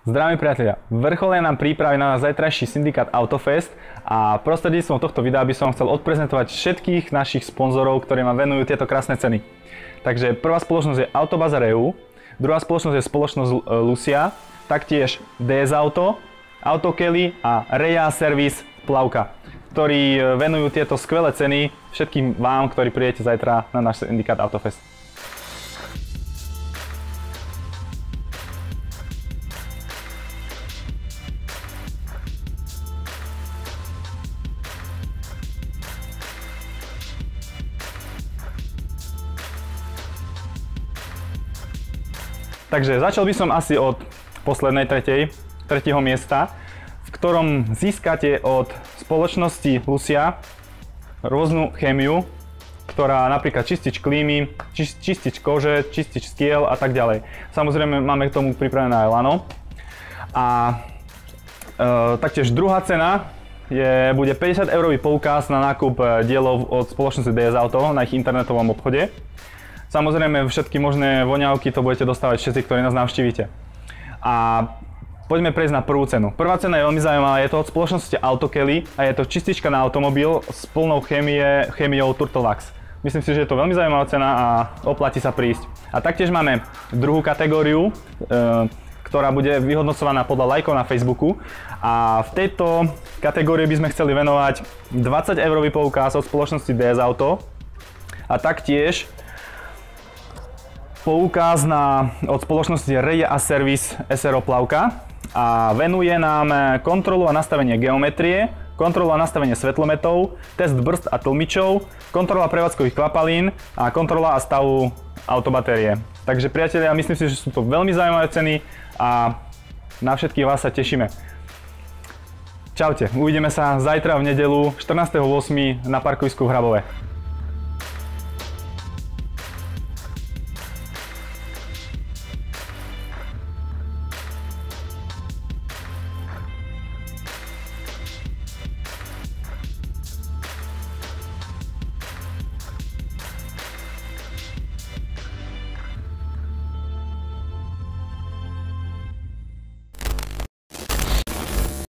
Zdravím priatelia, vrcholia nám prípravy na zajtrajší syndikát Autofest a prostredníctvom tohto videa by som chcel odprezentovať všetkých našich sponzorov, ktorí nám venujú tieto krásne ceny. Takže prvá spoločnosť je Autobazar EU, druhá spoločnosť je spoločnosť Lucia, taktiež DS Auto, Autokelly a Rea Service Plavka, ktorí venujú tieto skvelé ceny všetkým vám, ktorí prídete zajtra na náš syndikát Autofest. Takže začal by som asi od poslednej tretieho miesta, v ktorom získate od spoločnosti Lucia rôznu chémiu, ktorá napríklad čistič klímy, čistič kože, čistič skiel a tak ďalej. Samozrejme máme k tomu pripravené aj lano. A taktiež druhá cena bude 50 eurový poukaz na nákup dielov od spoločnosti DS Auto na ich internetovom obchode. Samozrejme všetky možné voňavky to budete dostávať všetci, ktorí nás navštívite. A poďme prejsť na prvú cenu. Prvá cena je veľmi zaujímavá, je to od spoločnosti Autokelly a je to čistička na automobil s plnou chémiou Turtlewax. Myslím si, že je to veľmi zaujímavá cena a oplatí sa prísť. A taktiež máme druhú kategóriu, ktorá bude vyhodnocovaná podľa lajkov na Facebooku. A v tejto kategórii by sme chceli venovať 20 eurový poukaz od spoločnosti DS Auto a taktiež poukaz od spoločnosti Rea Service SRO Plavka a venuje nám kontrolu a nastavenie geometrie, kontrolu a nastavenie svetlometov, test brzd a tlmičov, kontrola prevádzkových kvapalín a kontrola a stavu autobatérie. Takže priatelia, myslím si, že sú to veľmi zaujímavé ceny a na všetkých vás sa tešíme. Čaute, uvidíme sa zajtra v nedeľu 14.8. na parkovisku v Hrabove.